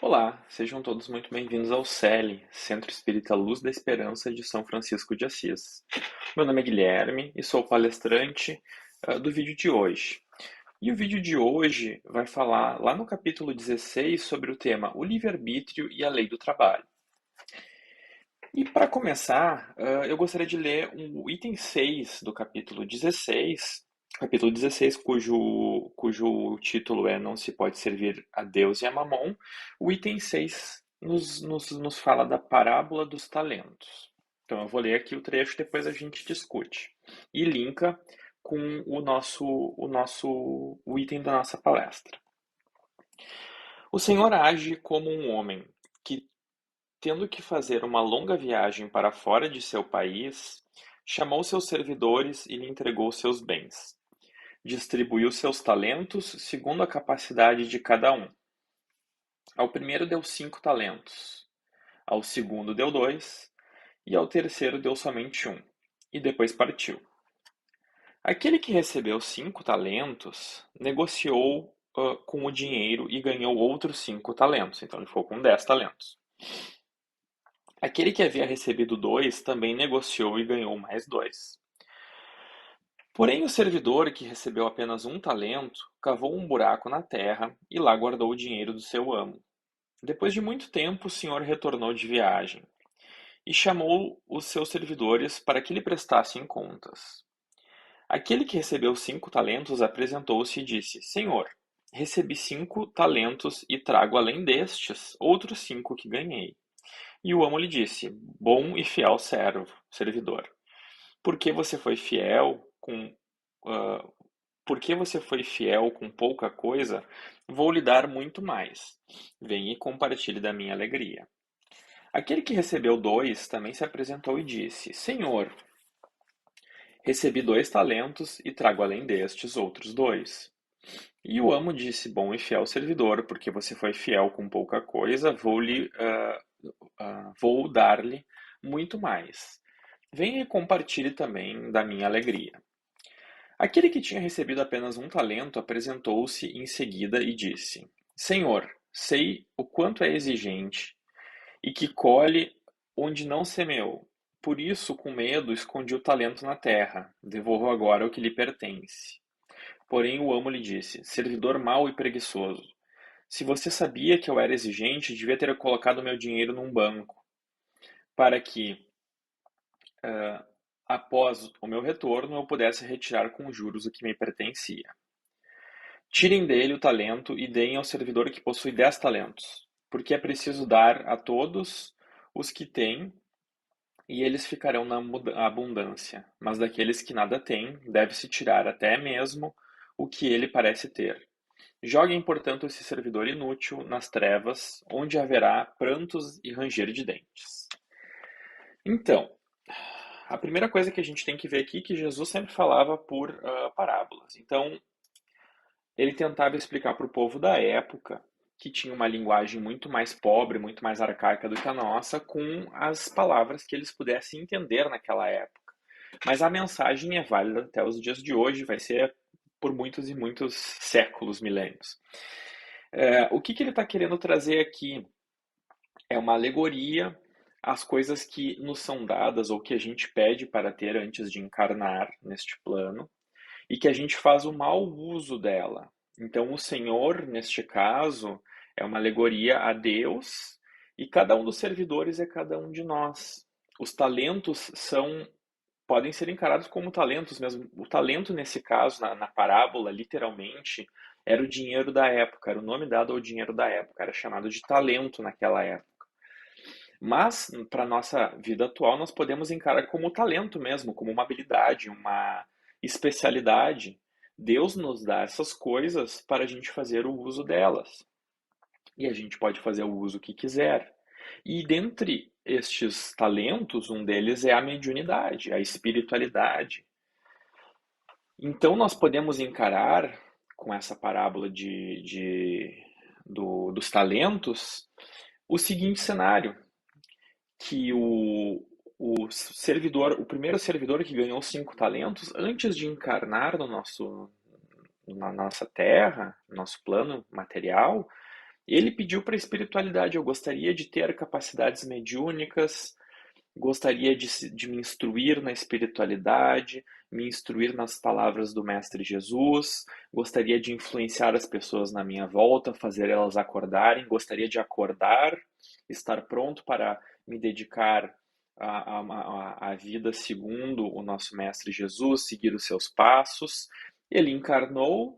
Olá, sejam todos muito bem-vindos ao CELE, Centro Espírita Luz da Esperança de São Francisco de Assis. Meu nome é Guilherme e sou palestrante do vídeo de hoje. E o vídeo de hoje vai falar lá no capítulo 16 sobre o tema o livre-arbítrio e a lei do trabalho. E para começar, eu gostaria de ler o item 6 do capítulo 16, cujo título é Não se pode servir a Deus e a Mamon. O item 6 nos fala da parábola dos talentos. Então eu vou ler aqui o trecho, depois a gente discute. E linka com o item da nossa palestra. O Senhor age como um homem que, tendo que fazer uma longa viagem para fora de seu país, chamou seus servidores e lhe entregou seus bens. Distribuiu seus talentos segundo a capacidade de cada um. Ao primeiro deu 5 talentos, ao segundo deu 2, e ao terceiro deu somente um, e depois partiu. Aquele que recebeu 5 talentos negociou com o dinheiro e ganhou outros 5 talentos, então ele ficou com 10 talentos. Aquele que havia recebido 2 também negociou e ganhou mais 2. Porém, o servidor que recebeu apenas um talento cavou um buraco na terra e lá guardou o dinheiro do seu amo. Depois de muito tempo, o senhor retornou de viagem e chamou os seus servidores para que lhe prestassem contas. Aquele que recebeu 5 talentos apresentou-se e disse: Senhor, recebi 5 talentos e trago além destes outros 5 que ganhei. E o amo lhe disse: Bom e fiel servidor, por que você foi fiel com ah, porque você foi fiel com pouca coisa, vou lhe dar muito mais. Venha e compartilhe da minha alegria. Aquele que recebeu 2 também se apresentou e disse: Senhor, recebi 2 talentos e trago além destes outros 2. E o amo disse: Bom e fiel servidor, porque você foi fiel com pouca coisa, vou dar-lhe muito mais. Venha e compartilhe também da minha alegria. Aquele que tinha recebido apenas um talento apresentou-se em seguida e disse: Senhor, sei o quanto é exigente e que colhe onde não semeou. Por isso, com medo, escondi o talento na terra. Devolvo agora o que lhe pertence. Porém, o amo lhe disse: Servidor mau e preguiçoso, se você sabia que eu era exigente, devia ter colocado meu dinheiro num banco, para que, após o meu retorno, eu pudesse retirar com juros o que me pertencia. Tirem dele o talento e deem ao servidor que possui 10 talentos, porque é preciso dar a todos os que têm, e eles ficarão na abundância. Mas daqueles que nada têm, deve-se tirar até mesmo o que ele parece ter. Joguem, portanto, esse servidor inútil nas trevas, onde haverá prantos e ranger de dentes. Então, a primeira coisa que a gente tem que ver aqui é que Jesus sempre falava por parábolas. Então, ele tentava explicar para o povo da época, que tinha uma linguagem muito mais pobre, muito mais arcaica do que a nossa, com as palavras que eles pudessem entender naquela época. Mas a mensagem é válida até os dias de hoje, vai ser por muitos e muitos séculos, milênios. O que ele está querendo trazer aqui é uma alegoria às coisas que nos são dadas ou que a gente pede para ter antes de encarnar neste plano e que a gente faz o mau uso dela. Então, o Senhor, neste caso, é uma alegoria a Deus e cada um dos servidores é cada um de nós. Os talentos podem ser encarados como talentos mesmo. O talento, nesse caso, na parábola, literalmente, era o dinheiro da época, era o nome dado ao dinheiro da época, era chamado de talento naquela época. Mas, para a nossa vida atual, nós podemos encarar como talento mesmo, como uma habilidade, uma especialidade. Deus nos dá essas coisas para a gente fazer o uso delas. E a gente pode fazer o uso que quiser. E dentre estes talentos, um deles é a mediunidade, a espiritualidade. Então, nós podemos encarar com essa parábola dos talentos o seguinte cenário: que o primeiro servidor que ganhou 5 talentos, antes de encarnar na nossa terra, no nosso plano material, Ele pediu para a espiritualidade: eu gostaria de ter capacidades mediúnicas, gostaria de me instruir na espiritualidade, me instruir nas palavras do Mestre Jesus, gostaria de influenciar as pessoas na minha volta, fazer elas acordarem, gostaria de acordar, estar pronto para me dedicar à vida segundo o nosso Mestre Jesus, seguir os seus passos. Ele encarnou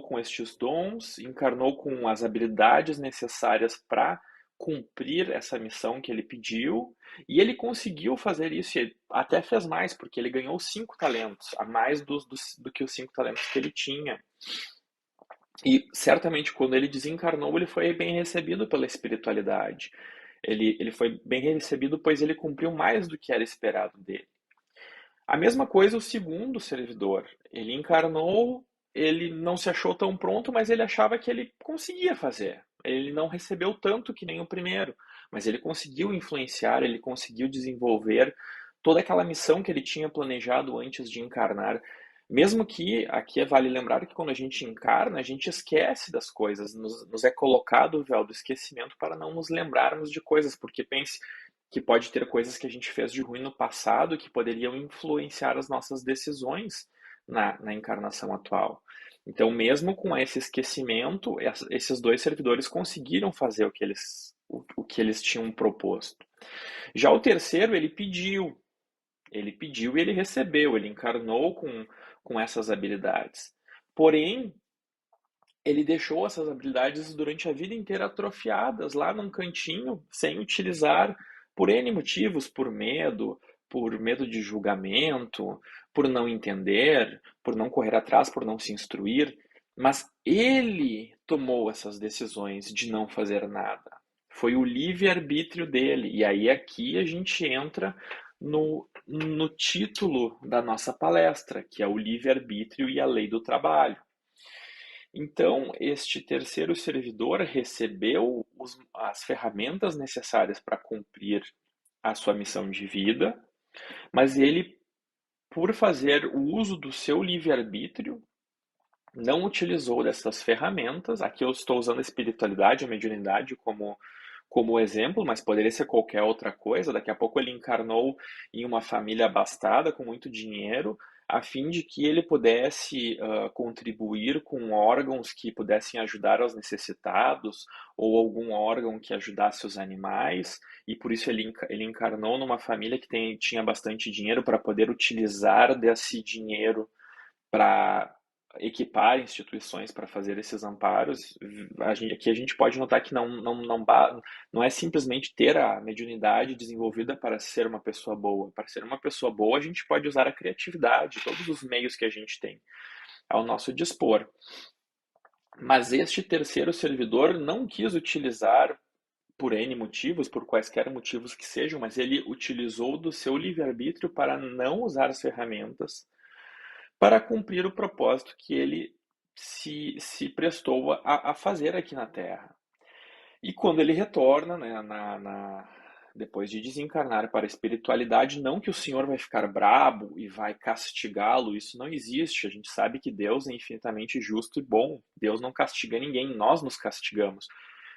com estes dons, encarnou com as habilidades necessárias para cumprir essa missão que ele pediu, e ele conseguiu fazer isso, e até fez mais, porque ele ganhou 5 talentos, a mais do que os 5 talentos que ele tinha. E certamente quando ele desencarnou, ele foi bem recebido pela espiritualidade. Ele foi bem recebido, pois ele cumpriu mais do que era esperado dele. A mesma coisa o segundo servidor. Ele encarnou, ele não se achou tão pronto, mas ele achava que ele conseguia fazer. Ele não recebeu tanto que nem o primeiro, mas ele conseguiu influenciar, ele conseguiu desenvolver toda aquela missão que ele tinha planejado antes de encarnar. Mesmo que, aqui vale lembrar que quando a gente encarna, a gente esquece das coisas, nos é colocado o véu do esquecimento para não nos lembrarmos de coisas, porque pense que pode ter coisas que a gente fez de ruim no passado que poderiam influenciar as nossas decisões na encarnação atual. Então, mesmo com esse esquecimento, esses dois servidores conseguiram fazer o que eles tinham proposto. Já o terceiro, ele pediu e ele recebeu, ele encarnou com essas habilidades. Porém, ele deixou essas habilidades durante a vida inteira atrofiadas lá num cantinho, sem utilizar por N motivos, por medo de julgamento, por não entender, por não correr atrás, por não se instruir. Mas ele tomou essas decisões de não fazer nada. Foi o livre-arbítrio dele. E aí aqui a gente entra no título da nossa palestra, que é o livre-arbítrio e a lei do trabalho. Então, este terceiro servidor recebeu as ferramentas necessárias para cumprir a sua missão de vida, mas ele, por fazer o uso do seu livre-arbítrio, não utilizou dessas ferramentas. Aqui eu estou usando a espiritualidade, a mediunidade como exemplo, mas poderia ser qualquer outra coisa. Daqui a pouco ele encarnou em uma família abastada, com muito dinheiro, a fim de que ele pudesse contribuir com órgãos que pudessem ajudar aos necessitados, ou algum órgão que ajudasse os animais, e por isso ele encarnou numa família que tinha bastante dinheiro para poder utilizar desse dinheiro para equipar instituições para fazer esses amparos. Aqui a gente pode notar que não é simplesmente ter a mediunidade desenvolvida para ser uma pessoa boa. Para ser uma pessoa boa, a gente pode usar a criatividade, todos os meios que a gente tem ao nosso dispor. Mas este terceiro servidor não quis utilizar por N motivos, por quaisquer motivos que sejam, mas ele utilizou do seu livre-arbítrio para não usar as ferramentas para cumprir o propósito que ele se prestou a fazer aqui na Terra. E quando ele retorna, né, depois de desencarnar para a espiritualidade, não que o Senhor vai ficar brabo e vai castigá-lo, isso não existe. A gente sabe que Deus é infinitamente justo e bom. Deus não castiga ninguém, nós nos castigamos.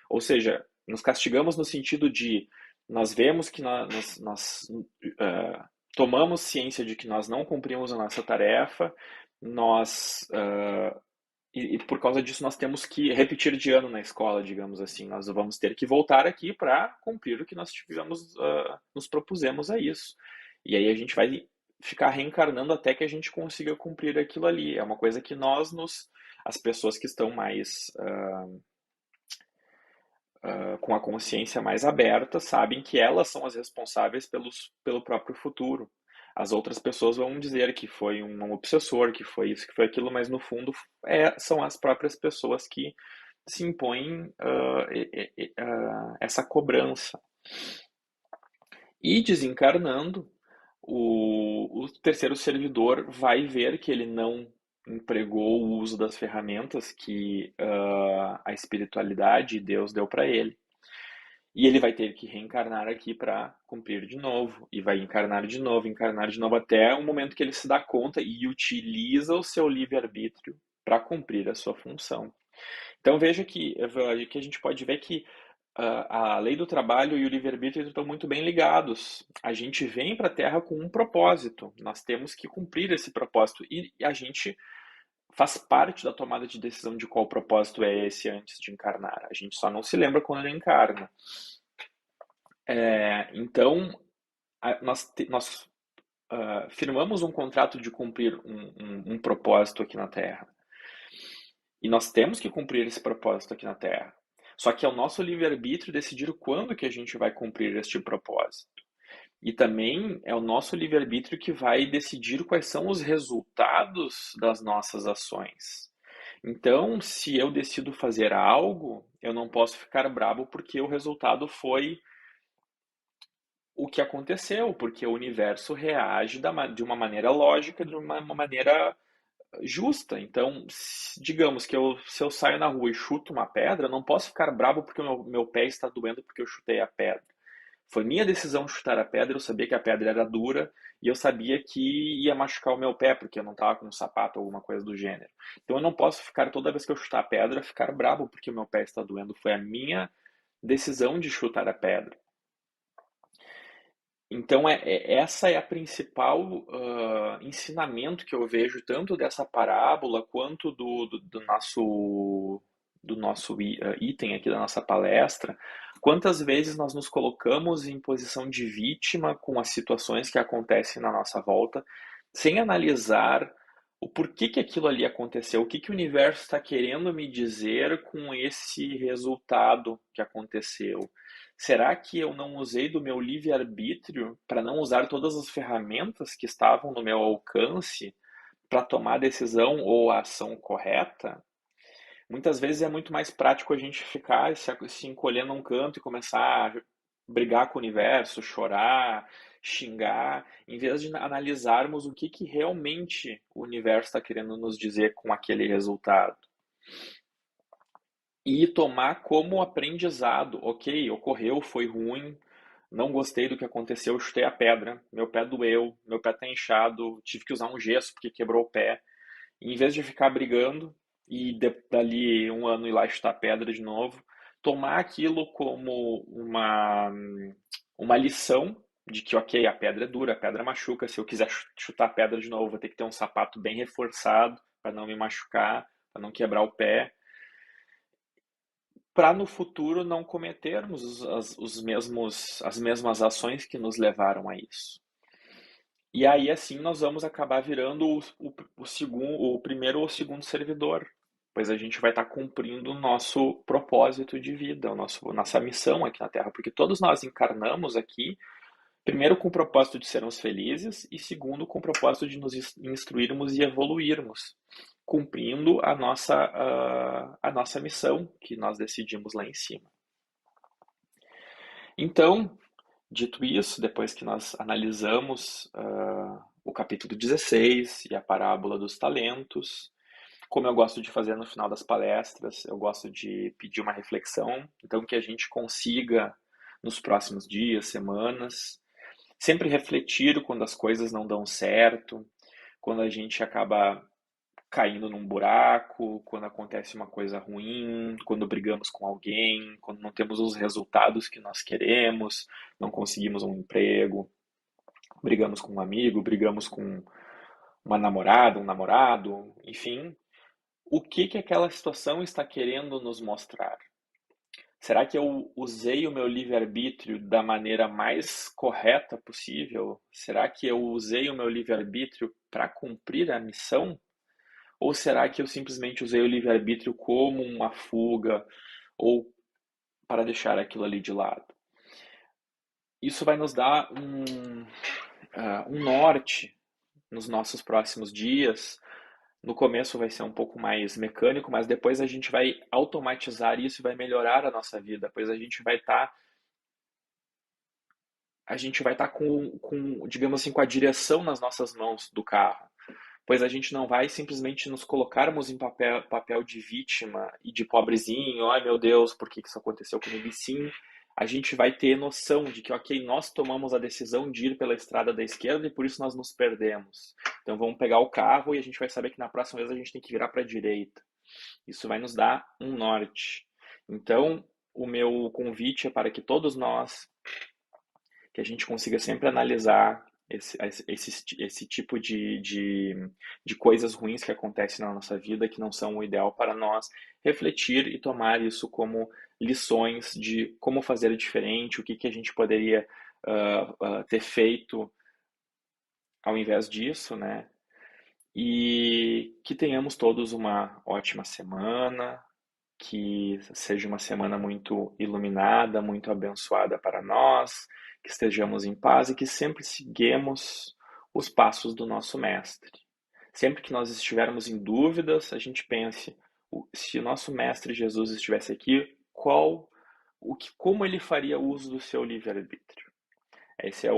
Ou seja, nos castigamos no sentido de nós vemos que nós tomamos ciência de que nós não cumprimos a nossa tarefa, e por causa disso nós temos que repetir de ano na escola, digamos assim. Nós vamos ter que voltar aqui para cumprir o que nós nos propusemos a isso. E aí a gente vai ficar reencarnando até que a gente consiga cumprir aquilo ali. É uma coisa que as pessoas que estão mais com a consciência mais aberta sabem que elas são as responsáveis pelo próprio futuro. As outras pessoas vão dizer que foi um obsessor, que foi isso, que foi aquilo, mas no fundo são as próprias pessoas que se impõem essa cobrança. E desencarnando, o terceiro servidor vai ver que ele não empregou o uso das ferramentas que a espiritualidade e Deus deu para ele. E ele vai ter que reencarnar aqui para cumprir de novo. E vai encarnar de novo, até o momento que ele se dá conta e utiliza o seu livre-arbítrio para cumprir a sua função. Então veja que a gente pode ver que a lei do trabalho e o livre-arbítrio estão muito bem ligados. A gente vem para a Terra com um propósito, nós temos que cumprir esse propósito e a gente faz parte da tomada de decisão de qual propósito é esse antes de encarnar. A gente só não se lembra quando ele encarna. Então, nós firmamos um contrato de cumprir um propósito aqui na Terra. E nós temos que cumprir esse propósito aqui na Terra. Só que é o nosso livre-arbítrio decidir quando que a gente vai cumprir este propósito. E também é o nosso livre-arbítrio que vai decidir quais são os resultados das nossas ações. Então, se eu decido fazer algo, eu não posso ficar bravo porque o resultado foi o que aconteceu, porque o universo reage de uma maneira lógica, de uma maneira justa. Então, digamos que se eu saio na rua e chuto uma pedra, eu não posso ficar bravo porque o meu pé está doendo porque eu chutei a pedra. Foi minha decisão chutar a pedra, eu sabia que a pedra era dura e eu sabia que ia machucar o meu pé, porque eu não estava com um sapato ou alguma coisa do gênero. Então eu não posso ficar toda vez que eu chutar a pedra, ficar bravo porque o meu pé está doendo. Foi a minha decisão de chutar a pedra. Então, essa é a principal ensinamento que eu vejo tanto dessa parábola quanto do nosso item aqui da nossa palestra. Quantas vezes nós nos colocamos em posição de vítima com as situações que acontecem na nossa volta, sem analisar o porquê que aquilo ali aconteceu, o que que o universo está querendo me dizer com esse resultado que aconteceu. Será que eu não usei do meu livre-arbítrio para não usar todas as ferramentas que estavam no meu alcance para tomar a decisão ou a ação correta? Muitas vezes é muito mais prático a gente ficar se encolher num canto e começar a brigar com o universo, chorar, xingar, em vez de analisarmos o que que realmente o universo está querendo nos dizer com aquele resultado. E tomar como aprendizado, ok, ocorreu, foi ruim, não gostei do que aconteceu, eu chutei a pedra, meu pé doeu, meu pé tá inchado, tive que usar um gesso porque quebrou o pé. E em vez de ficar brigando e dali um ano ir lá chutar pedra de novo, tomar aquilo como uma lição de que, ok, a pedra é dura, a pedra machuca, se eu quiser chutar a pedra de novo, vou ter que ter um sapato bem reforçado para não me machucar, para não quebrar o pé, para no futuro não cometermos as mesmas ações que nos levaram a isso. E aí, assim, nós vamos acabar virando o primeiro ou o segundo servidor, pois a gente vai estar cumprindo o nosso propósito de vida, nossa missão aqui na Terra, porque todos nós encarnamos aqui, primeiro com o propósito de sermos felizes e segundo com o propósito de nos instruirmos e evoluirmos, cumprindo a nossa missão que nós decidimos lá em cima. Então, dito isso, depois que nós analisamos o capítulo 16 e a parábola dos talentos, como eu gosto de fazer no final das palestras, eu gosto de pedir uma reflexão, então que a gente consiga, nos próximos dias, semanas, sempre refletir quando as coisas não dão certo, quando a gente acaba caindo num buraco, quando acontece uma coisa ruim, quando brigamos com alguém, quando não temos os resultados que nós queremos, não conseguimos um emprego, brigamos com um amigo, brigamos com uma namorada, um namorado, enfim, o que que aquela situação está querendo nos mostrar? Será que eu usei o meu livre-arbítrio da maneira mais correta possível? Será que eu usei o meu livre-arbítrio para cumprir a missão? Ou será que eu simplesmente usei o livre-arbítrio como uma fuga ou para deixar aquilo ali de lado? Isso vai nos dar um norte nos nossos próximos dias. No começo vai ser um pouco mais mecânico, mas depois a gente vai automatizar isso e vai melhorar a nossa vida, pois a gente vai estar digamos assim, com a direção nas nossas mãos do carro. Pois a gente não vai simplesmente nos colocarmos em papel de vítima e de pobrezinho, ai meu Deus, por que isso aconteceu comigo? E sim, a gente vai ter noção de que, ok, nós tomamos a decisão de ir pela estrada da esquerda e por isso nós nos perdemos. Então vamos pegar o carro e a gente vai saber que na próxima vez a gente tem que virar para a direita. Isso vai nos dar um norte. Então, o meu convite é para que todos nós, que a gente consiga sempre analisar esse tipo de coisas ruins que acontecem na nossa vida, que não são o ideal para nós, refletir e tomar isso como lições de como fazer diferente, o que a gente poderia ter feito ao invés disso, né? E que tenhamos todos uma ótima semana, que seja uma semana muito iluminada, muito abençoada para nós, que estejamos em paz e que sempre seguemos os passos do nosso Mestre. Sempre que nós estivermos em dúvidas, a gente pense, se o nosso Mestre Jesus estivesse aqui, como ele faria uso do seu livre-arbítrio? Esse é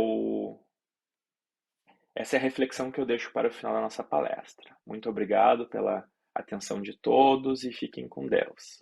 Essa é a reflexão que eu deixo para o final da nossa palestra. Muito obrigado pela atenção de todos e fiquem com Deus.